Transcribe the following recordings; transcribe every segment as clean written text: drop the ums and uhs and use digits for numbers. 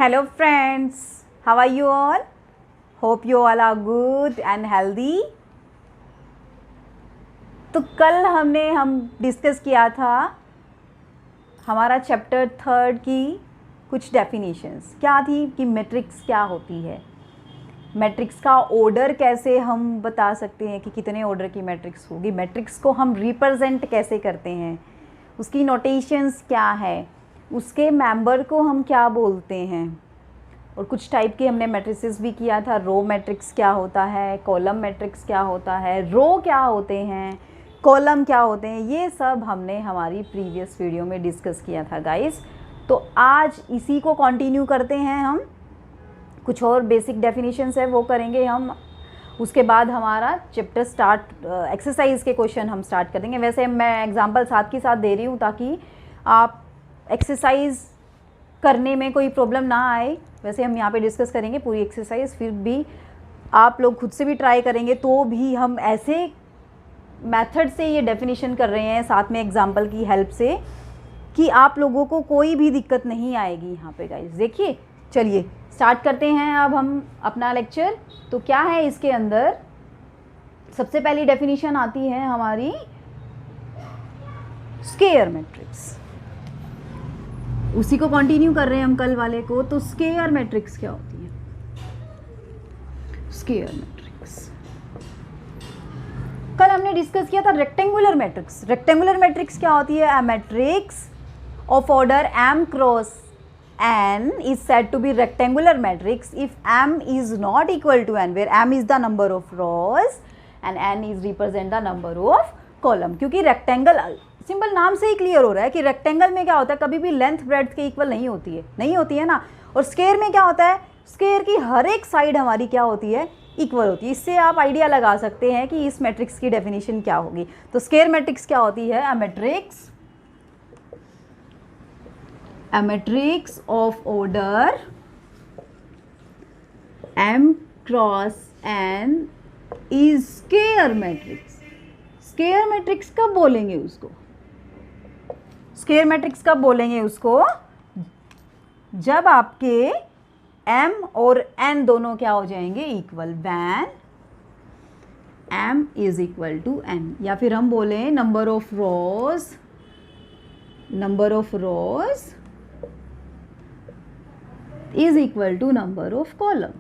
Hello friends, how are you all? Hope you all are good and healthy. तो कल हम discuss किया था हमारा चैप्टर 3 की कुछ डेफिनेशंस क्या थी कि मैट्रिक्स क्या होती है, मैट्रिक्स का ऑर्डर कैसे हम बता सकते हैं कि कितने ऑर्डर की मैट्रिक्स होगी, मैट्रिक्स को हम रिप्रेजेंट कैसे करते हैं, उसकी नोटेशंस क्या है, उसके मेंबर को हम क्या बोलते हैं, और कुछ टाइप के हमने मैट्रिसेस भी किया था। रो मैट्रिक्स क्या होता है, कॉलम मैट्रिक्स क्या होता है, रो क्या होते हैं, कॉलम क्या होते हैं, ये सब हमने हमारी प्रीवियस वीडियो में डिस्कस किया था गाइस। तो आज इसी को कंटिन्यू करते हैं, हम कुछ और बेसिक डेफिनेशंस है वो करेंगे हम, उसके बाद हमारा चैप्टर स्टार्ट, एक्सरसाइज के क्वेश्चन हम स्टार्ट कर देंगे। वैसे मैं एग्जांपल साथ के साथ दे रही हूँ ताकि आप एक्सरसाइज करने में कोई प्रॉब्लम ना आए। वैसे हम यहाँ पे डिस्कस करेंगे पूरी एक्सरसाइज, फिर भी आप लोग खुद से भी ट्राई करेंगे तो भी हम ऐसे मेथड से ये डेफिनेशन कर रहे हैं साथ में एग्जांपल की हेल्प से कि आप लोगों को कोई भी दिक्कत नहीं आएगी यहाँ पे गाइस। देखिए चलिए स्टार्ट करते हैं अब हम अपना लेक्चर। तो क्या है इसके अंदर, सबसे पहली डेफिनेशन आती है हमारी स्क्वायर मैट्रिक्स, उसी को कंटिन्यू कर रहे हैं हम कल वाले को। तो स्क्वायर मैट्रिक्स क्या होती है, स्क्वायर मैट्रिक्स कल हमने डिस्कस किया था रेक्टेंगुलर मैट्रिक्स। रेक्टेंगुलर मैट्रिक्स क्या होती है, a matrix of order m cross n is said to be rectangular matrix if m is not equal to n, where m is the number of rows and n is represent the number of column। क्योंकि rectangle, simple नाम से ही clear हो रहा है कि rectangle में क्या होता है, कभी भी लेंथ ब्रेड्थ के इक्वल नहीं होती है ना। और स्क्वायर में क्या होता है, स्क्वायर की हर एक साइड हमारी क्या होती है, इक्वल होती है। इससे आप आइडिया लगा सकते हैं कि इस मैट्रिक्स की डेफिनेशन क्या होगी। तो स्क्वायर मैट्रिक्स क्या होती है, a matrix of order m cross n is square matrix. Square matrix कब बोलेंगे उसको, स्क्वायर मैट्रिक्स कब बोलेंगे उसको, जब आपके m और n दोनों क्या हो जाएंगे, equal, when m is equal to n। या फिर हम बोलें number of rows is equal to number of column,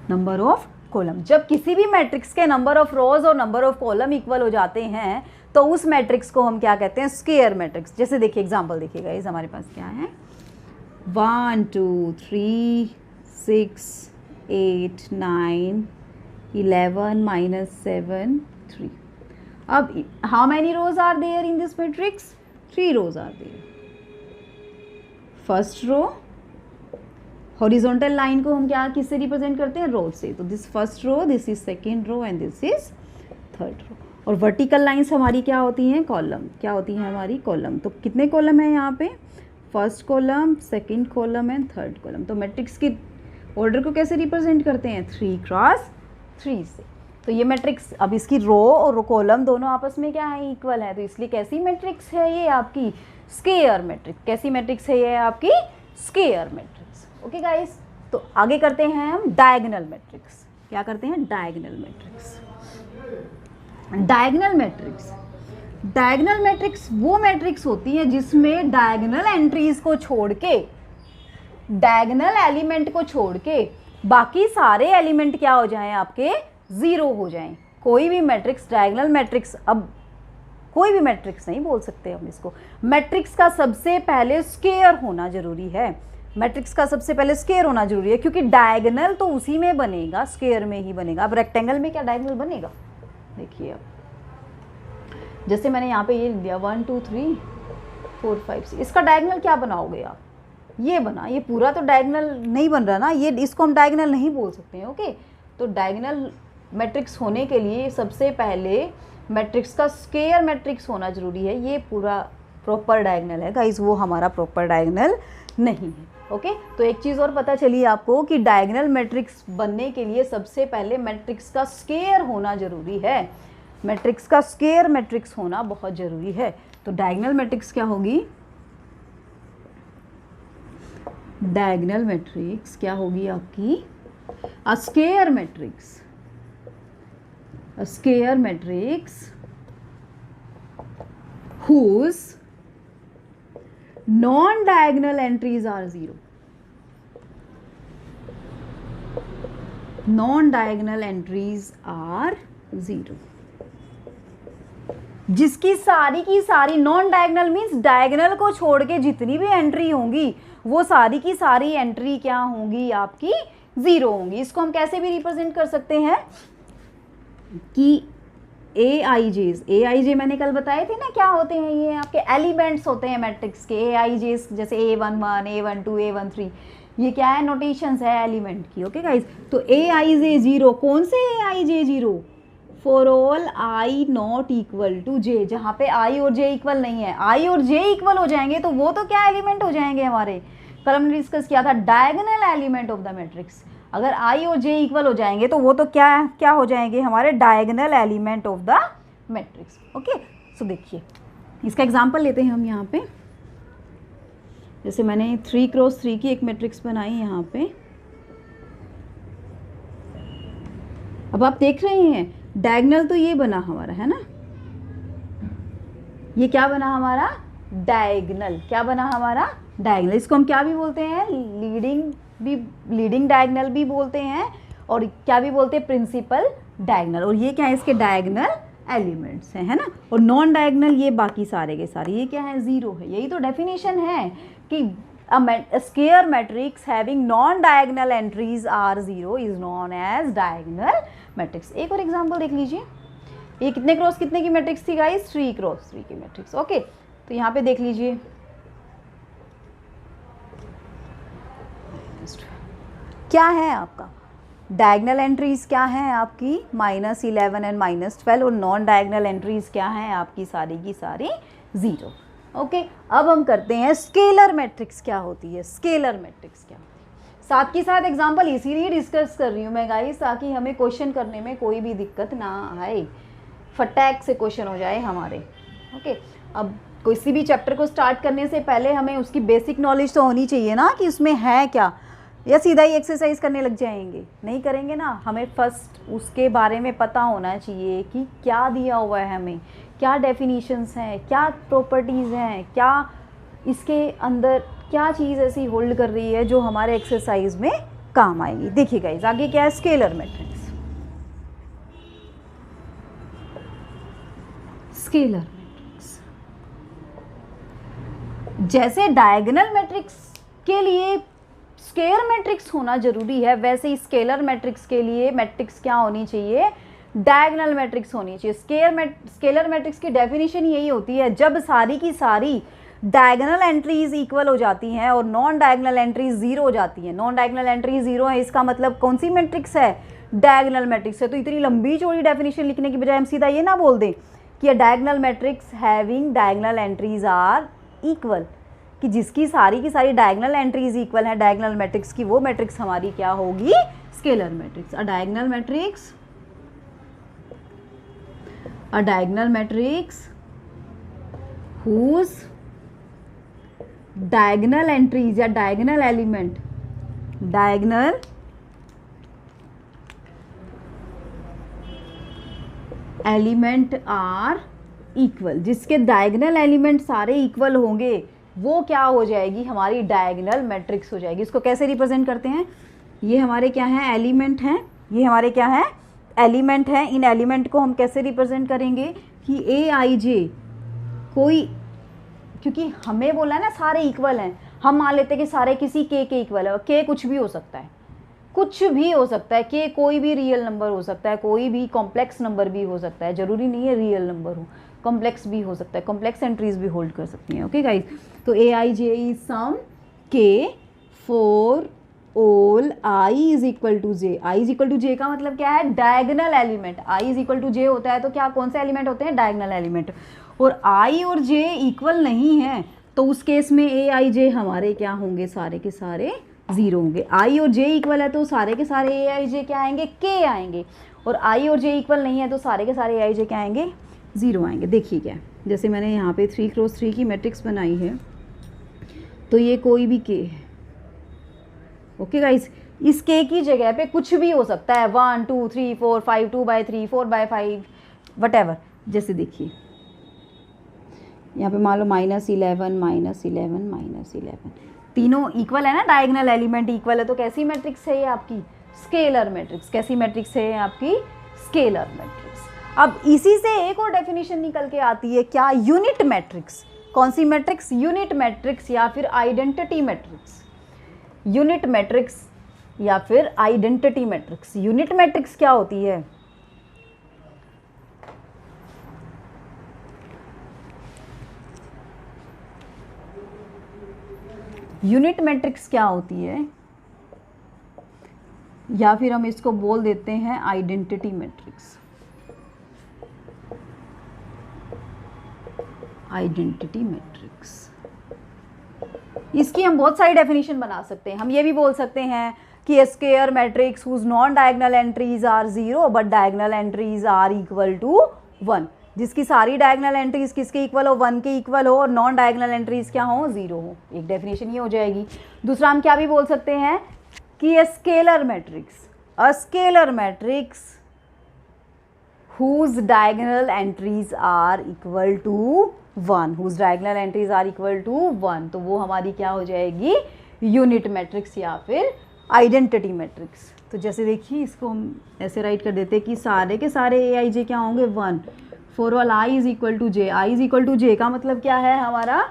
number of column. जब किसी भी मैट्रिक्स के नंबर ऑफ रोज और नंबर ऑफ कॉलम इक्वल हो जाते हैं तो उस मैट्रिक्स को हम क्या कहते हैं, स्क्वायर मैट्रिक्स। जैसे देखिए एग्जांपल देखिएगा, इस हमारे पास क्या है, 1 2 3 6 8 9 11 -7 3। अब how many rows are there in this matrix, 3 rows are there. First row, horizontal line को हम क्या किससे रिप्रेजेंट करते हैं, रो से। तो this first row, this is second row and this is third row. और वर्टिकल लाइंस हमारी क्या होती हैं, कॉलम। क्या होती हैं हमारी, कॉलम। तो कितने कॉलम है यहाँ पे, first column, second column and third column. तो मैट्रिक्स की ऑर्डर को कैसे रिप्रेजेंट करते हैं, 3 क्रॉस 3 से। तो ये मैट्रिक्स, अब इसकी रो और कॉलम दोनों आपस में क्या है, इक्वल है। तो इसलिए कैसी मैट्रिक्स है ये आपकी, स्क्वायर मैट्रिक्स। कैसी मैट्रिक्स है ये आपकी, स्क्वायर मैट्रिक्स। ओके गाइस, तो आगे करते हैं हम डायगोनल मैट्रिक्स। क्या करते हैं, diagonal matrix. Diagonal matrix, diagonal matrix वो मैट्रिक्स होती है जिसमें डायगोनल एंट्रीज को छोड़ के, डायगोनल एलिमेंट को छोड़ के बाकी सारे एलिमेंट क्या हो जाएं, आपके जीरो हो जाएं। कोई भी मैट्रिक्स, डायगोनल मैट्रिक्स, अब कोई भी मैट्रिक्स नहीं बोल सकते हम इसको, मैट्रिक्स का सबसे पहले स्क्वायर होना जरूरी है। मैट्रिक्स का सबसे पहले स्क्वायर होना जरूरी है, क्योंकि डायगोनल तो उसी में बनेगा, स्क्वायर में ही बनेगा। अब रेक्टेंगल में क्या डायगोनल बनेगा, देखिए अब जैसे मैंने यहाँ पे ये लिया 1 2 3 4 5 6, इसका डायगोनल क्या बनाओगे आप, ये बना, ये पूरा तो डायगोनल नहीं बन रहा ना, ये इसको हम डायगोनल नहीं बोल सकते हैं। ओके, तो डायगोनल मैट्रिक्स होने के लिए सबसे पहले मैट्रिक्स का स्क्वायर मैट्रिक्स होना जरूरी है। ये पूरा प्रॉपर डायगोनल है गाइस, वो हमारा प्रॉपर डायगोनल नहीं है। ओके, तो एक चीज़ और पता चली आपको कि डायगोनल मैट्रिक्स बनने के लिए सबसे पहले मैट्रिक्स का स्क्वायर होना जरूरी है। मैट्रिक्स का स्क्वायर मैट्रिक्स होना बहुत ज़रूरी है। तो डायगोनल मैट्रिक्स क्या होगी, डायगोनल मैट्रिक्स क्या होगी आपकी, अ square matrix, a square matrix whose non-diagonal entries are 0. Non-diagonal entries are 0. जिसकी सारी की सारी नॉन डायगनल मीन्स डायगनल को छोड़ के जितनी भी एंट्री होंगी वो सारी की सारी एंट्री क्या होंगी आपकी, 0 होंगी. इसको हम कैसे भी रिप्रेजेंट कर सकते हैं कि ए आई जे मैंने कल बताए थे ना क्या होते हैं, ये आपके एलिमेंट्स होते हैं मैट्रिक्स के. ए आई जे जैसे A11, A12, A13, ये क्या है, नोटेशंस है एलिमेंट की. ओके गाइस, तो ए आई जे 0, कौन से A I J 0, for all I not equal to J, जहाँ पे आई और जे इक्वल नहीं है. आई और जे इक्वल हो जाएंगे तो वो तो क्या एलिमेंट हो जाएंगे हमारे, कल हमने डिस्कस किया था, diagonal element of the matrix. अगर आई और जे इक्वल हो जाएंगे तो वो तो क्या हो जाएंगे हमारे diagonal element of the matrix. Okay, so देखिए इसका एग्जांपल लेते हैं हम यहाँ पे. जैसे मैंने 3x3 की एक मैट्रिक्स बनाई यहाँ पे. अब आप देख रहे हैं डायगोनल तो ये बना हमारा है ना, ये क्या बना हमारा, डायगोनल. क्या बना हमारा, डायगोनल. इसको हम क्या भी बोलते हैं, लीडिंग डायगोनल भी बोलते हैं और क्या भी बोलते हैं, प्रिंसिपल डायगोनल. और ये क्या है, इसके डायगोनल एलिमेंट्स हैं, है ना. और नॉन डायगोनल ये बाकी सारे के सारे, ये क्या है, 0 है. यही तो डेफिनेशन है कि a square matrix having non diagonal entries are 0 is known as diagonal matrix. एक और एग्जांपल देख लीजिए. ये कितने क्रॉस कितने की मैट्रिक्स थी गाइस, 3x3 की मैट्रिक्स. ओके, तो यहाँ पे देख लीजिए क्या है आपका, डायगोनल एंट्रीज क्या हैं आपकी, -11 एंड -12, और नॉन डायगोनल एंट्रीज क्या हैं आपकी सारी की सारी 0. ओके, अब हम करते हैं स्केलर मैट्रिक्स क्या होती है, स्केलर मैट्रिक्स क्या होती है. साथ के साथ एग्जांपल इसीलिए डिस्कस कर रही हूँ मैं गाइस, ताकि हमें क्वेश्चन करने में कोई भी दिक्कत ना आए, फटाक से क्वेश्चन हो जाए हमारे. ओके, अब किसी भी चैप्टर को स्टार्ट करने से पहले हमें उसकी बेसिक नॉलेज तो होनी चाहिए ना कि उसमें है क्या, या सीधा ही एक्सरसाइज करने लग जाएंगे, नहीं करेंगे ना. हमें फर्स्ट उसके बारे में पता होना चाहिए कि क्या दिया हुआ है हमें, क्या डेफिनीशंस हैं, क्या प्रॉपर्टीज़ हैं, क्या इसके अंदर क्या चीज़ ऐसी होल्ड कर रही है जो हमारे एक्सरसाइज में काम आएगी. देखिए गाइस आगे क्या है, स्केलर मैट्रिक्स. स्केलर मैट्रिक्स जैसे डायगोनल मैट्रिक्स के लिए स्केलर मैट्रिक्स होना जरूरी है, वैसे ही स्केलर मैट्रिक्स के लिए मैट्रिक्स क्या होनी चाहिए, डायगोनल मैट्रिक्स होनी चाहिए. स्केलर मैट्रिक्स की डेफिनेशन यही होती है, जब सारी की सारी डायगोनल एंट्रीज इक्वल हो जाती हैं और नॉन डायगोनल एंट्रीज 0 हो जाती हैं. नॉन डायगोनल एंट्री 0 है, इसका मतलब कौन सी मैट्रिक्स है, डायगोनल मैट्रिक्स है. तो इतनी लंबी चौड़ी डेफिनेशन लिखने की बजाय हम सीधा ये ना बोल दें कि diagonal matrix having diagonal entries are equal, कि जिसकी सारी की सारी डायगोनल एंट्रीज इक्वल है डायगोनल मैट्रिक्स की, वो मैट्रिक्स हमारी क्या होगी, scalar matrix. A diagonal matrix whose diagonal entries या diagonal element, diagonal element are equal, जिसके डायगोनल एलिमेंट सारे इक्वल होंगे वो क्या हो जाएगी, हमारी डायगोनल मैट्रिक्स हो जाएगी. इसको कैसे रिप्रेजेंट करते हैं, ये हमारे क्या हैं, एलिमेंट हैं, ये हमारे क्या है, एलिमेंट हैं. इन एलिमेंट को हम कैसे रिप्रेजेंट करेंगे कि ए आई जे कोई, क्योंकि हमें बोला है ना सारे इक्वल हैं, हम मान लेते हैं कि सारे किसी के इक्वल है. के कुछ भी हो सकता है, कुछ भी हो सकता है, के कोई भी रियल नंबर हो सकता है, कोई भी कॉम्प्लेक्स नंबर भी हो सकता है, ज़रूरी नहीं है रियल नंबर हो, कॉम्प्लेक्स भी हो सकता है, कॉम्प्लेक्स एंट्रीज भी होल्ड कर सकती हैं. ओके गाइस, तो ए आई जे is some k for all i is equal to j. I is equal to j का मतलब क्या है, diagonal element. I is equal to j होता है तो क्या, कौन से एलिमेंट होते हैं, डायगोनल एलिमेंट. और आई और जे इक्वल नहीं है तो उस केस में ए आई जे हमारे क्या होंगे, सारे के सारे 0 होंगे. आई और जे इक्वल है तो सारे के सारे ए आई जे क्या आएंगे, के आएंगे. और आई और जे इक्वल नहीं है तो सारे के सारे ए आई जे क्या आएंगे, 0 आएंगे. देखिए क्या, जैसे मैंने यहाँ पे 3x3 की मैट्रिक्स बनाई है, तो ये कोई भी के है, ओके गाइस, इस के की जगह पे कुछ भी हो सकता है, 1 2 3 4 5, 2/3, 4/5, वटेवर। जैसे देखिए यहाँ पे मान लो -11, -11, -11, तीनों इक्वल है ना, डायगोनल एलिमेंट इक्वल है, तो कैसी मैट्रिक्स है ये आपकी? Scalar matrix. कैसी मैट्रिक्स है आपकी? Scalar matrix. अब इसी से एक और डेफिनेशन निकल के आती है, क्या? Unit matrix. कौन सी मैट्रिक्स? यूनिट मैट्रिक्स या फिर आइडेंटिटी मैट्रिक्स। यूनिट मैट्रिक्स या फिर आइडेंटिटी मैट्रिक्स। यूनिट मैट्रिक्स क्या होती है? यूनिट मैट्रिक्स क्या होती है, या फिर हम इसको बोल देते हैं आइडेंटिटी मैट्रिक्स। आइडेंटिटी मैट्रिक्स, इसकी हम बहुत सारी डेफिनेशन बना सकते हैं। हम ये भी बोल सकते हैं कि square matrix whose non diagonal entries are 0 but diagonal entries are equal to 1, जिसकी सारी डायगोनल एंट्रीज किसके इक्वल हो? 1 के इक्वल हो, और नॉन डायगोनल एंट्रीज क्या हो? 0 हो। एक डेफिनेशन ये हो जाएगी। दूसरा हम क्या भी बोल सकते हैं कि scalar matrix, a scalar matrix whose diagonal entries are equal to 1, whose diagonal entries are equal to 1, तो वो हमारी क्या हो जाएगी? यूनिट मैट्रिक्स या फिर आइडेंटिटी मैट्रिक्स। तो जैसे देखिए इसको हम ऐसे राइट कर देते हैं कि सारे के सारे ए आई जे क्या होंगे? 1, for all i is equal to j. I is equal to j का मतलब क्या है हमारा?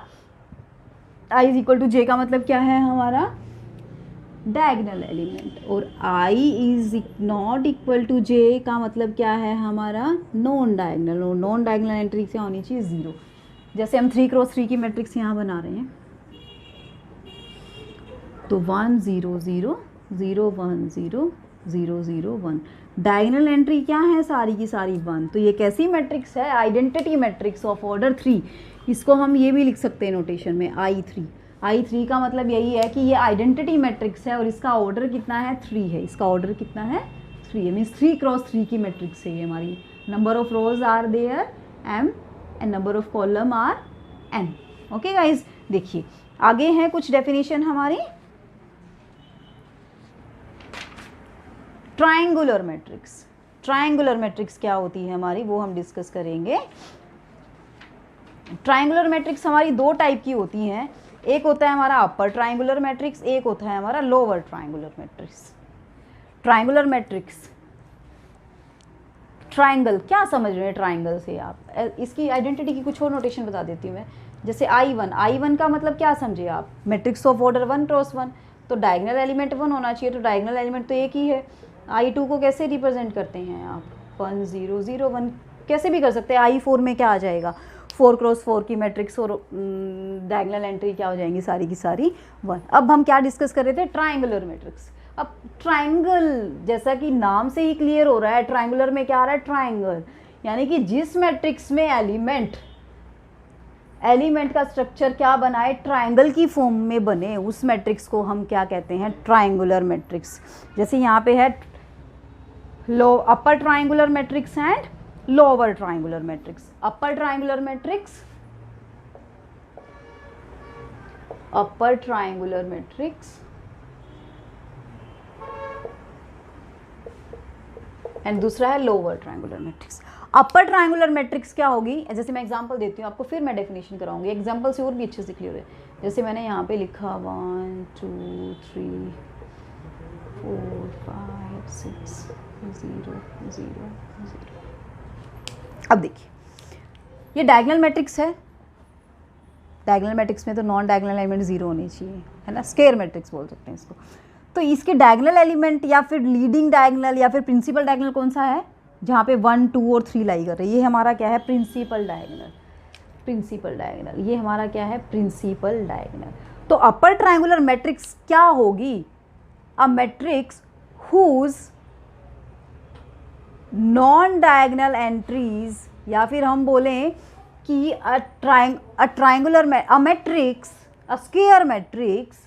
I is equal to j का मतलब क्या है हमारा? Diagonal element. और i is not equal to j का मतलब क्या है हमारा? Non diagonal. और नॉन डायगोनल एंट्री क्या होनी चाहिए? 0। जैसे हम 3x3 की मैट्रिक्स यहाँ बना रहे हैं, तो 1 0 0 0 1 0 0 0 1, डायगोनल एंट्री क्या है? सारी की सारी 1। तो ये कैसी मैट्रिक्स है? Identity matrix of order 3। इसको हम ये भी लिख सकते हैं नोटेशन में, I3 का मतलब यही है कि ये आइडेंटिटी मैट्रिक्स है और इसका ऑर्डर कितना है? 3 है। इसका ऑर्डर कितना है? 3 है। मीन्स 3x3 की मैट्रिक्स है ये हमारी। Number of rows are there m and number of column are n। Okay guys, देखिए आगे हैं कुछ डेफिनेशन हमारी। Triangular matrix. ट्रायंगुलर मैट्रिक्स क्या होती है हमारी, वो हम डिस्कस करेंगे। ट्रायंगुलर मैट्रिक्स हमारी दो टाइप की होती हैं। एक होता है हमारा अपर ट्रायंगुलर मैट्रिक्स, एक होता है हमारा lower triangular matrix. Triangular matrix, triangle क्या समझ रहे हैं ट्रायंगल से आप? इसकी आइडेंटिटी की कुछ और नोटेशन बता देती हूँ मैं। जैसे I1 का मतलब क्या समझे आप? मैट्रिक्स ऑफ ऑर्डर 1x1, तो डायगोनल एलिमेंट 1 होना चाहिए, तो डायगोनल एलिमेंट तो एक ही है। I2 को कैसे रिप्रेजेंट करते हैं आप? 1 0 0 1 कैसे भी कर सकते हैं। I4 में क्या आ जाएगा? 4x4 की मैट्रिक्स और डायगोनल एंट्री क्या हो जाएंगी? सारी की सारी 1। अब हम क्या डिस्कस कर रहे थे? Triangular matrix. अब ट्रायंगल जैसा कि नाम से ही क्लियर हो रहा है, ट्रायंगुलर में क्या आ रहा है? ट्रायंगल, यानी कि जिस मैट्रिक्स में एलिमेंट का स्ट्रक्चर क्या बनाए? ट्रायंगल की फॉर्म में बने, उस मैट्रिक्स को हम क्या कहते हैं? Triangular matrix. जैसे यहाँ पे है अपर triangular matrix and lower triangular matrix. Upper triangular matrix, upper triangular matrix and दूसरा है लोअर ट्रायंगुलर मैट्रिक्स। अपर ट्रायंगुलर मैट्रिक्स क्या होगी? जैसे मैं एग्जांपल देती हूँ आपको, फिर मैं डेफिनेशन कराऊंगी। एग्जांपल से और भी अच्छे से क्लियर है। जैसे मैंने यहाँ पे लिखा 1 2 3 4 5 6 0 0 0। अब देखिए ये डायगोनल मैट्रिक्स है। डायगोनल मैट्रिक्स में तो नॉन डायगोनल एलिमेंट 0 होने चाहिए, है ना? स्क्वायर मैट्रिक्स बोल सकते हैं इसको। तो इसके डायगोनल एलिमेंट या फिर लीडिंग डायगोनल या फिर प्रिंसिपल डायगोनल कौन सा है? जहाँ पे 1 2 और 3 लाई कर रही है, ये हमारा क्या है? Principal diagonal. प्रिंसिपल डायगोनल, ये हमारा क्या है? Principal diagonal. तो अपर ट्रायंगुलर मैट्रिक्स क्या होगी? A matrix whose non diagonal entries, या फिर हम बोलें कि a matrix, a square matrix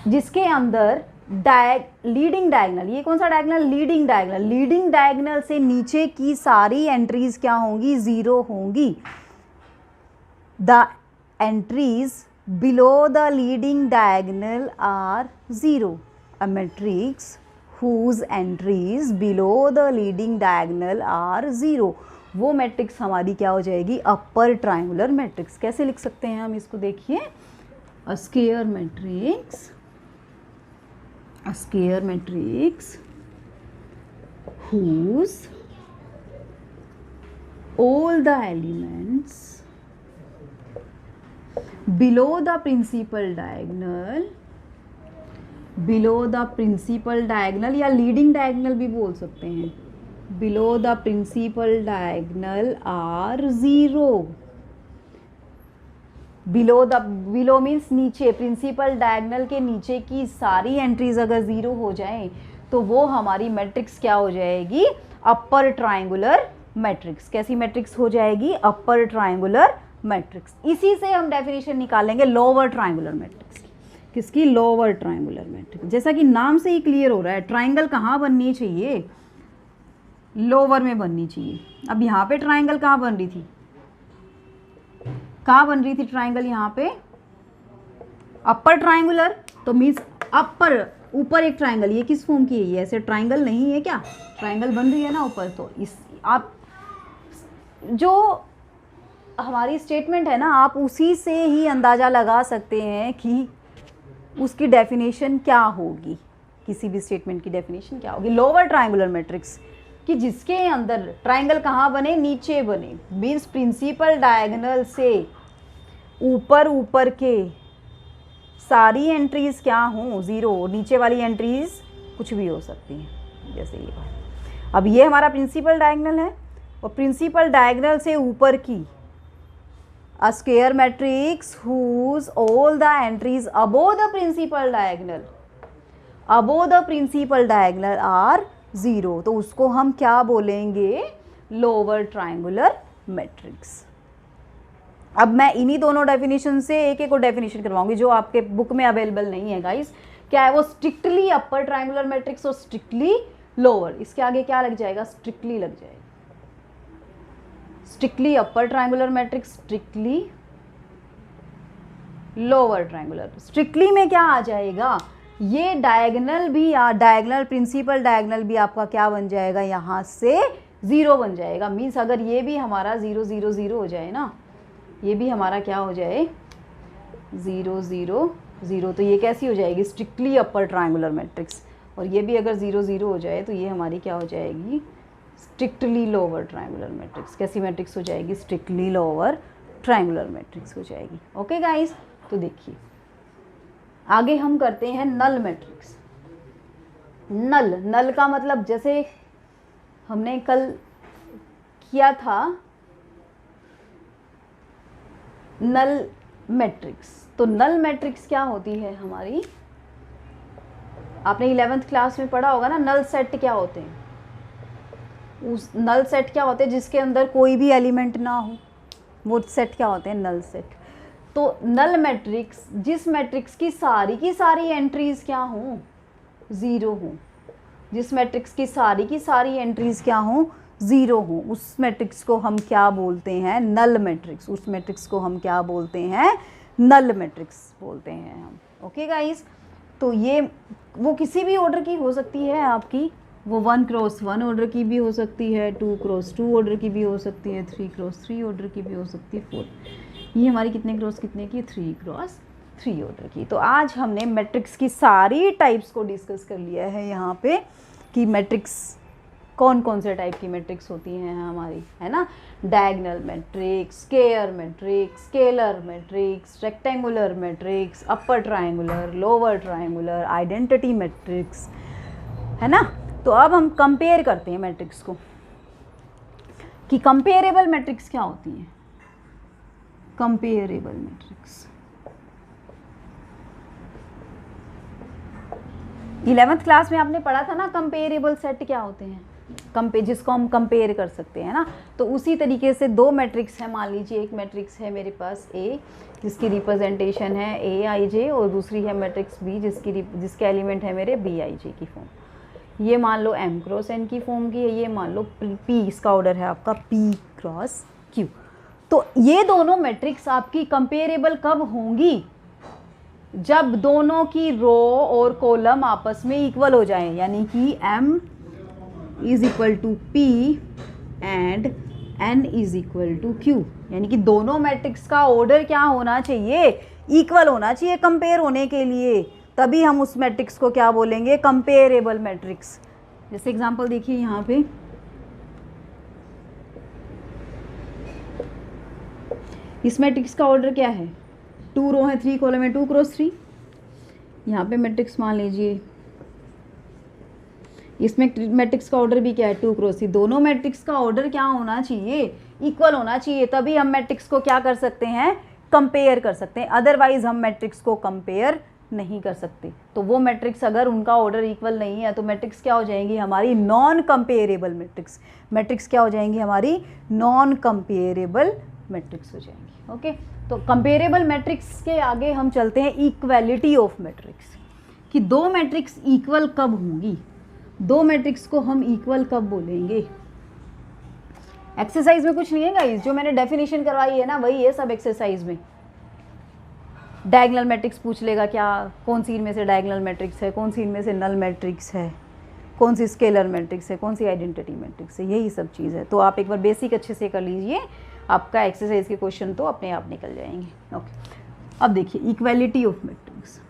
जिसके अंदर लीडिंग डायगोनल, ये कौन सा diagonal? Leading diagonal. Leading diagonal से नीचे की सारी एंट्रीज क्या होंगी? 0 होंगी। The entries below the leading diagonal are 0. A matrix whose entries below the leading diagonal are 0. वो मैट्रिक्स हमारी क्या हो जाएगी? Upper triangular matrix. कैसे लिख सकते हैं हम इसको? देखिए, a square matrix whose all the elements below the principal diagonal या लीडिंग डायगनल भी बोल सकते हैं, below the principal diagonal are 0. Below means नीचे, प्रिंसिपल डायगनल के नीचे की सारी एंट्रीज अगर 0 हो जाए तो वो हमारी मैट्रिक्स क्या हो जाएगी? Upper triangular matrix. कैसी मैट्रिक्स हो जाएगी? Upper triangular matrix. इसी से हम डेफिनेशन निकालेंगे लोअर ट्राइंगुलर मैट्रिक्स की. किसकी? Lower triangular matrix. जैसा कि नाम से ही क्लियर हो रहा है, ट्राइंगल कहाँ बननी चाहिए? लोअर में बननी चाहिए. अब यहाँ पे ट्राइंगल कहाँ बन रही थी? कहाँ बन रही थी ट्राइंगल? यहाँ पे अपर ट्राइंगुलर. तो मीन्स अपर, ऊपर एक ट्राइंगल. ये किस फॉर्म की है? ये ऐसे ट्राइंगल नहीं है क्या? ट्राइंगल बन रही है ना ऊपर. तो इस आप जो हमारी स्टेटमेंट है ना, आप उसी से ही अंदाज़ा लगा सकते हैं कि उसकी डेफिनेशन क्या होगी. किसी भी स्टेटमेंट की डेफिनेशन क्या होगी? लोअर ट्राइंगुलर मैट्रिक्स कि जिसके अंदर ट्राइंगल कहाँ बने? नीचे बने. मीन्स प्रिंसिपल डायगोनल से ऊपर के सारी एंट्रीज क्या हों? 0. नीचे वाली एंट्रीज कुछ भी हो सकती हैं, जैसे ये. अब ये हमारा प्रिंसिपल डायगोनल है और प्रिंसिपल डायगोनल से ऊपर की a square matrix whose all the entries above the principal diagonal are 0. तो उसको हम क्या बोलेंगे? Lower triangular matrix. अब मैं इन्हीं दोनों डेफिनेशन से एक एक और डेफिनेशन करवाऊंगी जो आपके बुक में अवेलेबल नहीं है गाइस. क्या है वो? स्ट्रिक्टली अपर ट्राइंगुलर मैट्रिक्स और स्ट्रिक्टली लोअर. इसके आगे क्या लग जाएगा? स्ट्रिक्टली लग जाएगा. Strictly upper triangular matrix, strictly lower triangular. Strictly में क्या आ जाएगा? ये डायगोनल भी, डायगोनल प्रिंसिपल डायगोनल भी आपका क्या बन जाएगा? यहाँ से 0 बन जाएगा. मीन्स अगर ये भी हमारा 0 0 0 हो जाए ना, ये भी हमारा क्या हो जाए? 0 0 0. तो ये कैसी हो जाएगी? Strictly upper triangular matrix. और ये भी अगर 0 0 हो जाए तो ये हमारी क्या हो जाएगी? Strictly lower triangular matrix. कैसी मैट्रिक्स हो जाएगी? स्ट्रिक्टली लोअर ट्राइंगुलर मैट्रिक्स हो जाएगी. ओके गाइस, तो देखिए आगे हम करते हैं नल मैट्रिक्स. नल का मतलब जैसे हमने कल किया था नल मैट्रिक्स. तो नल मैट्रिक्स क्या होती है हमारी? आपने 11th क्लास में पढ़ा होगा ना, नल सेट क्या होते हैं. उस नल सेट क्या होते हैं? जिसके अंदर कोई भी एलिमेंट ना हो, वो सेट क्या होते हैं? Null set. तो नल मैट्रिक्स, जिस मैट्रिक्स की सारी एंट्रीज क्या हों? 0 हों. जिस मैट्रिक्स की सारी एंट्रीज क्या हों? 0 हों. उस मैट्रिक्स को हम क्या बोलते हैं? Null matrix. उस मैट्रिक्स को हम क्या बोलते हैं? नल मैट्रिक्स बोलते हैं हम. ओके गाइस, तो ये वो किसी भी ऑर्डर की हो सकती है आपकी. वो 1 क्रॉस 1 ऑर्डर की भी हो सकती है, 2 क्रॉस 2 ऑर्डर की भी हो सकती है, 3 क्रॉस 3 ऑर्डर की भी हो सकती है, 4. ये हमारी कितने क्रॉस कितने की? 3 क्रॉस 3 ऑर्डर की. तो आज हमने मैट्रिक्स की सारी टाइप्स को डिस्कस कर लिया है यहाँ पे कि मैट्रिक्स कौन कौन से टाइप की मैट्रिक्स होती हैं हमारी, है ना. Diagonal matrix, square matrix, scalar matrix, rectangular matrix, upper triangular, lower triangular, identity matrix, है ना. तो अब हम कंपेयर करते हैं मैट्रिक्स को कि कंपेरेबल मैट्रिक्स क्या होती हैं. कंपेरेबल मैट्रिक्स 11th क्लास में आपने पढ़ा था ना, कंपेरेबल सेट क्या होते हैं. जिसको हम कंपेयर कर सकते हैं ना. तो उसी तरीके से 2 मैट्रिक्स है. मान लीजिए एक मैट्रिक्स है मेरे पास A जिसकी रिप्रेजेंटेशन है Aij और दूसरी है मैट्रिक्स B जिसके एलिमेंट है मेरे Bij की फॉर्म. ये मान लो m क्रॉस n की फॉर्म की है, ये मान लो p, इसका ऑर्डर है आपका p क्रॉस q. तो ये दोनों मैट्रिक्स आपकी कंपेरेबल कब होंगी? जब दोनों की रो और कॉलम आपस में इक्वल हो जाएं, यानी कि m is equal to p and n is equal to q, यानी कि दोनों मैट्रिक्स का ऑर्डर क्या होना चाहिए, इक्वल होना चाहिए कंपेयर होने के लिए, तभी हम उस मैट्रिक्स को क्या बोलेंगे, कंपेरेबल मैट्रिक्स। जैसे एग्जांपल देखिए यहाँ पे, इस मैट्रिक्स का ऑर्डर क्या है, 2 रो है 3 कॉलम है, 2 क्रॉस 3। यहाँ पे मैट्रिक्स मान लीजिए, इसमें मैट्रिक्स का ऑर्डर भी क्या है, 2 क्रॉस 3। दोनों मैट्रिक्स का ऑर्डर क्या होना चाहिए, इक्वल होना चाहिए, तभी हम मैट्रिक्स को क्या कर सकते हैं, कंपेयर कर सकते हैं। अदरवाइज हम मैट्रिक्स को कंपेयर नहीं कर सकते। तो वो मैट्रिक्स अगर उनका ऑर्डर इक्वल नहीं है तो मैट्रिक्स क्या हो जाएंगी हमारी, नॉन कंपेरेबल मैट्रिक्स। मैट्रिक्स क्या हो जाएंगी हमारी, नॉन कंपेरेबल मैट्रिक्स हो जाएंगी। ओके, तो कंपेरेबल मैट्रिक्स के आगे हम चलते हैं इक्वालिटी ऑफ मैट्रिक्स, कि दो मैट्रिक्स इक्वल कब होंगी, दो मैट्रिक्स को हम इक्वल कब बोलेंगे। एक्सरसाइज में कुछ नहीं है गाइस, जो मैंने डेफिनेशन करवाई है ना वही है सब एक्सरसाइज में। डायगोनल मैट्रिक्स पूछ लेगा क्या, कौन सी इनमें से डायगोनल मैट्रिक्स है, कौन सी इनमें से नल मैट्रिक्स है, कौन सी स्केलर मैट्रिक्स है, कौन सी आइडेंटिटी मैट्रिक्स है, यही सब चीज़ है। तो आप एक बार बेसिक अच्छे से कर लीजिए, आपका एक्सरसाइज के क्वेश्चन तो अपने आप निकल जाएंगे। ओके, अब देखिए इक्वालिटी ऑफ मैट्रिक्स।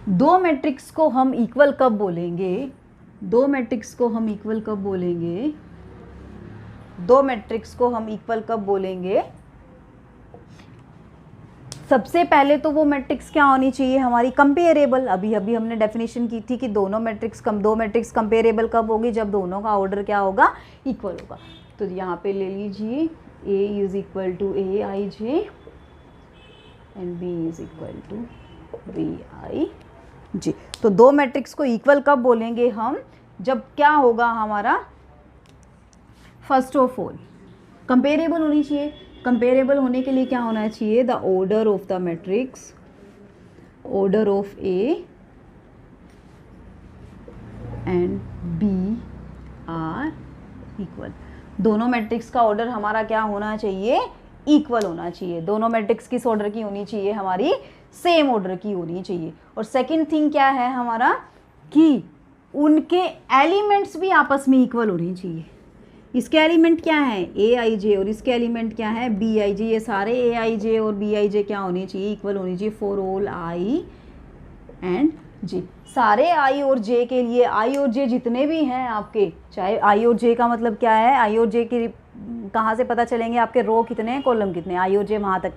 दो मैट्रिक्स को हम इक्वल कब बोलेंगे, दो मैट्रिक्स को हम इक्वल कब बोलेंगे, दो मैट्रिक्स को हम इक्वल कब बोलेंगे। सबसे पहले तो वो मैट्रिक्स क्या होनी चाहिए हमारी, कंपेरेबल। अभी अभी हमने डेफिनेशन की थी कि दो मैट्रिक्स कंपेरेबल कब होगी, जब दोनों का ऑर्डर क्या होगा, इक्वल होगा। तो यहाँ पे ले लीजिए a is equal to a I j and b is equal to b i j. तो दो मैट्रिक्स को इक्वल कब बोलेंगे हम, जब क्या होगा हमारा, फर्स्ट ऑफ ऑल कंपेरेबल होनी चाहिए। कंपेरेबल होने के लिए क्या होना चाहिए, the order of the matrix, order of A and B are equal. दोनों मैट्रिक्स का ऑर्डर हमारा क्या होना चाहिए, इक्वल होना चाहिए। दोनों मैट्रिक्स किस ऑर्डर की होनी चाहिए हमारी, सेम ऑर्डर की होनी चाहिए। और सेकंड थिंग क्या है हमारा, कि उनके एलिमेंट्स भी आपस में इक्वल होने चाहिए। इसके एलिमेंट क्या है, ए आई जे, और इसके एलिमेंट क्या है, बी आई जे। ये सारे ए आई जे और बी आई जे क्या होने चाहिए, इक्वल होने चाहिए फॉर ऑल आई एंड जे। सारे आई और जे के लिए, आई और जे जितने भी हैं आपके, चाहे आई और जे का मतलब क्या है, आई और जे की कहाँ से पता चलेंगे आपके, रो कितने हैं कॉलम कितने हैं, आई और जे वहाँ तक।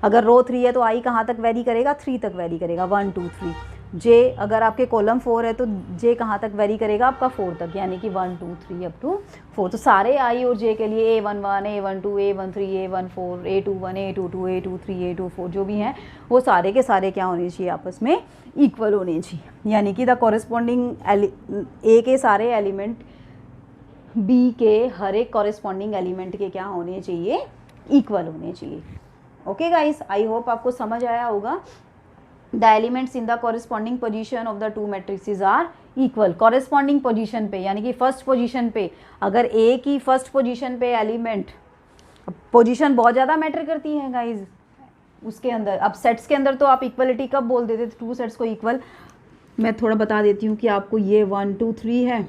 अगर रो 3 है तो आई कहाँ तक वैरी करेगा, 3 तक वैरी करेगा, 1 2 3। जे अगर आपके कॉलम 4 है तो जे कहाँ तक वैरी करेगा आपका 4 तक, यानी कि 1 2 3 अप टू 4। तो सारे आई और जे के लिए A11 A12 A13 A14 A21 A22 A23 A24 जो भी हैं वो सारे के सारे क्या होने चाहिए, आपस में इक्वल होने चाहिए। यानी कि द कॉरेस्पॉन्डिंग ए के सारे एलिमेंट बी के हर एक कॉरेस्पॉन्डिंग एलिमेंट के क्या होने चाहिए, इक्वल होने चाहिए। ओके गाइस, आई होप आपको समझ आया होगा। The elements in the corresponding position of the two matrices are equal. Corresponding position पे यानी कि फर्स्ट पोजीशन पे, अगर ए की फर्स्ट पोजीशन पे एलिमेंट, पोजीशन बहुत ज़्यादा मैटर करती है गाइज उसके अंदर। अब सेट्स के अंदर तो आप इक्वलिटी कब बोल देते थे, टू सेट्स को इक्वल। मैं थोड़ा बता देती हूँ कि आपको ये 1 2 3 है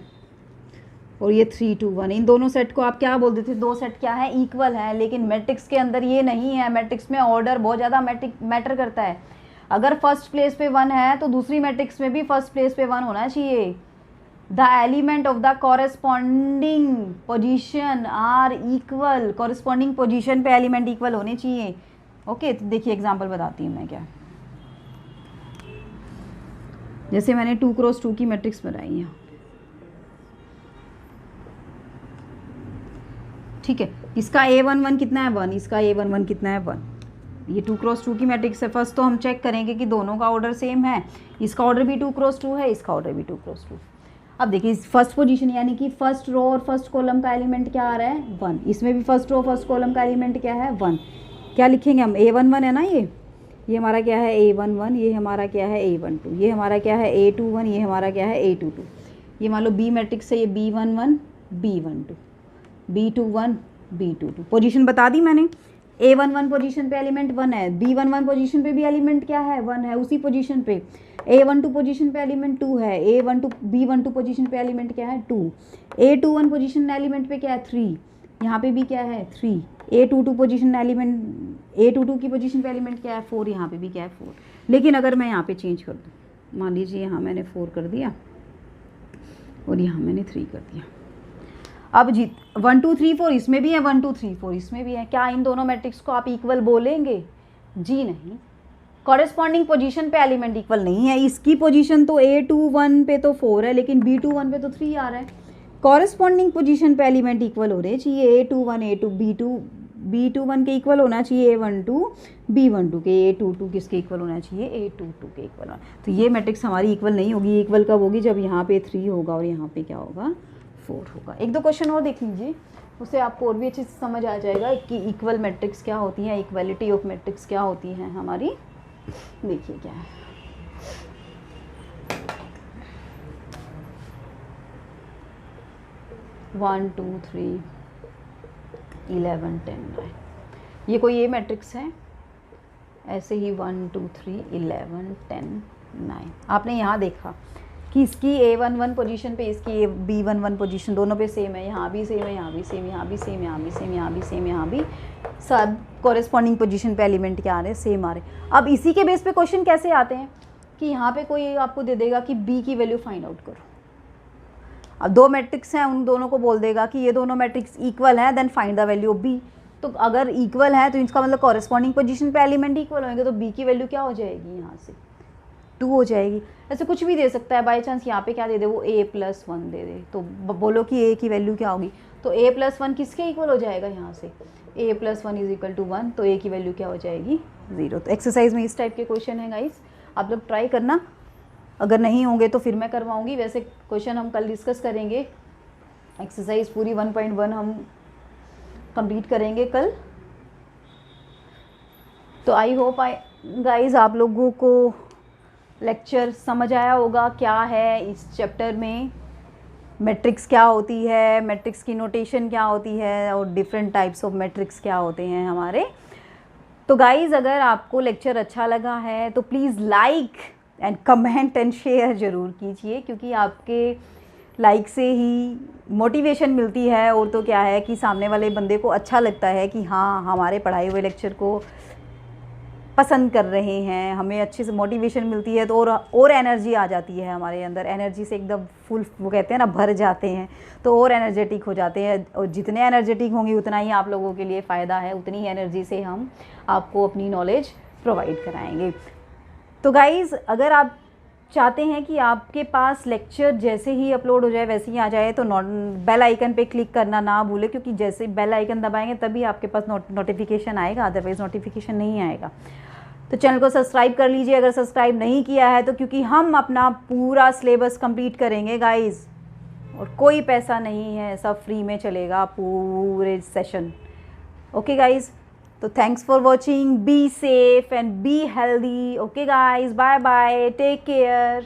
और ये 3 2 1, इन दोनों सेट को आप क्या बोल देते थे, दो सेट क्या है, इक्वल है। लेकिन मैट्रिक्स के अंदर ये नहीं है, मैट्रिक्स में ऑर्डर बहुत ज़्यादा मैटर करता है। अगर फर्स्ट प्लेस पे 1 है तो दूसरी मैट्रिक्स में भी फर्स्ट प्लेस पे 1 होना चाहिए। The element of the corresponding position are equal. Corresponding position पे एलिमेंट इक्वल होने चाहिए। ओके, तो देखिए एग्जांपल बताती हूँ मैं क्या। जैसे मैंने 2 क्रॉस 2 की मैट्रिक्स बनाई है, ठीक है। इसका A11 कितना है, 1। इसका A11 कितना है, 1। ये 2 क्रॉस 2 की मैट्रिक्स है। फर्स्ट तो हम चेक करेंगे कि दोनों का ऑर्डर सेम है। इसका ऑर्डर भी 2 क्रॉस 2 है, इसका ऑर्डर भी 2 क्रॉस 2। अब देखिए फर्स्ट पोजीशन यानी कि फर्स्ट रो और फर्स्ट कॉलम का एलिमेंट क्या आ रहा है, 1। इसमें भी फर्स्ट रो फर्स्ट कॉलम का एलिमेंट क्या है, 1। क्या लिखेंगे हम, A11 है ना, ये हमारा क्या है A11, ये हमारा क्या है A12, ये हमारा क्या है A21, ये हमारा क्या है A22। ये मान लो बी मैट्रिक्स है, ये B11 B12, B21, B22। Position बता दी मैंने। A11 पोजीशन पे एलिमेंट 1 है, B11 पोजीशन पे भी एलिमेंट क्या है 1 है उसी पोजीशन पे। A12 पोजीशन पे एलिमेंट 2 है, A12 B12 पोजीशन पे एलिमेंट क्या है 2, A21 पोजीशन एलिमेंट पे क्या है 3, यहाँ पे भी क्या है 3, A22 पोजीशन एलिमेंट A22 की पोजीशन पे एलिमेंट क्या है 4, यहाँ पे भी क्या है 4। लेकिन अगर मैं यहाँ पे चेंज कर दूँ, मान लीजिए यहाँ मैंने 4 कर दिया और यहाँ मैंने 3 कर दिया। अब जी 1 2 3 4 इसमें भी है, 1 2 3 4 इसमें भी है। क्या इन दोनों मैट्रिक्स को आप इक्वल बोलेंगे? जी नहीं, कॉरेस्पॉन्डिंग पोजीशन पे एलिमेंट इक्वल नहीं है। इसकी पोजीशन तो A21 पे तो 4 है, लेकिन B21 पे तो 3 आ रहा है। कॉरेस्पॉन्डिंग पोजीशन पे एलिमेंट इक्वल हो रहे चाहिए, A21 A2 B21 के इक्वल होना चाहिए, A12 B12 के, A22 किसके इक्वल होना चाहिए, A22 के इक्वल होना। तो ये मैट्रिक्स हमारी इक्वल नहीं होगी। इक्वल कब होगी? जब यहाँ पे 3 होगा और यहाँ पे क्या होगा 4 होगा। एक दो क्वेश्चन और देख लीजिए, उससे आपको और भी अच्छे से समझ आ जाएगा कि इक्वल मैट्रिक्स क्या होती हैं, इक्वलिटी ऑफ मैट्रिक्स क्या होती हैं हमारी। देखिए क्या है, वन टू थ्री 11 10 9, ये कोई ये मैट्रिक्स है। ऐसे ही 1 2 3 11 10 9। आपने यहाँ देखा कि इसकी A11 पोजीशन पे, इसकी B11 पोजीशन दोनों पे सेम है, यहाँ भी सेम है, यहाँ भी सेम, यहाँ भी सेम, यहाँ भी सेम, यहाँ भी सेम, यहाँ भी सब कॉरेस्पॉन्डिंग पोजीशन पे एलिमेंट क्या आ रहे हैं, सेम आ रहे हैं। अब इसी के बेस पे क्वेश्चन कैसे आते हैं कि यहाँ पे कोई आपको दे देगा कि B की वैल्यू फाइंड आउट करो। अब दो मैट्रिक्स हैं, उन दोनों को बोल देगा कि ये दोनों मैट्रिक्स इक्वल हैं, then find the value of B। तो अगर इक्वल है तो इसका मतलब कॉरेस्पॉन्डिंग पोजीशन पे एलिमेंट इक्वल होंगे, तो B की वैल्यू क्या हो जाएगी, यहाँ से 2 हो जाएगी। ऐसे कुछ भी दे सकता है, बाई चांस यहाँ पे क्या दे दे, वो A+1 दे दे, तो बोलो कि A की वैल्यू क्या होगी, तो A+1 किसके इक्वल हो जाएगा, यहाँ से A+1 = 1, तो A की वैल्यू क्या हो जाएगी 0। तो एक्सरसाइज में इस टाइप के क्वेश्चन है गाइस, आप लोग ट्राई करना। अगर नहीं होंगे तो फिर मैं करवाऊँगी। वैसे क्वेश्चन हम कल डिस्कस करेंगे, एक्सरसाइज पूरी 1.1 हम कंप्लीट करेंगे कल। तो आई होप गाइस आप लोगों को लेक्चर समझ आया होगा, क्या है इस चैप्टर में, मैट्रिक्स क्या होती है, मैट्रिक्स की नोटेशन क्या होती है, और डिफरेंट टाइप्स ऑफ मैट्रिक्स क्या होते हैं हमारे। तो गाइस अगर आपको लेक्चर अच्छा लगा है तो please like and comment and share ज़रूर कीजिए, क्योंकि आपके लाइक से ही मोटिवेशन मिलती है, और तो क्या है कि सामने वाले बंदे को अच्छा लगता है कि हाँ हमारे पढ़ाए हुए लेक्चर को पसंद कर रहे हैं, हमें अच्छे से मोटिवेशन मिलती है, तो और एनर्जी आ जाती है हमारे अंदर। एनर्जी से एकदम फुल, वो कहते हैं ना, भर जाते हैं, तो और एनर्जेटिक हो जाते हैं। और जितने एनर्जेटिक होंगे उतना ही आप लोगों के लिए फ़ायदा है, उतनी ही एनर्जी से हम आपको अपनी नॉलेज प्रोवाइड कराएंगे। तो गाइज़ अगर आप चाहते हैं कि आपके पास लेक्चर जैसे ही अपलोड हो जाए वैसे ही आ जाए, तो बेल आइकन पे क्लिक करना ना भूलें, क्योंकि जैसे बेल आइकन दबाएंगे तभी आपके पास नोटिफिकेशन आएगा, अदरवाइज़ नोटिफिकेशन नहीं आएगा। तो चैनल को सब्सक्राइब कर लीजिए अगर सब्सक्राइब नहीं किया है तो, क्योंकि हम अपना पूरा सिलेबस कंप्लीट करेंगे गाइज़, और कोई पैसा नहीं है, सब फ्री में चलेगा पूरे सेशन। ओके गाइज़, तो thanks for watching, be safe and be healthy. Okay guys, bye bye, take care.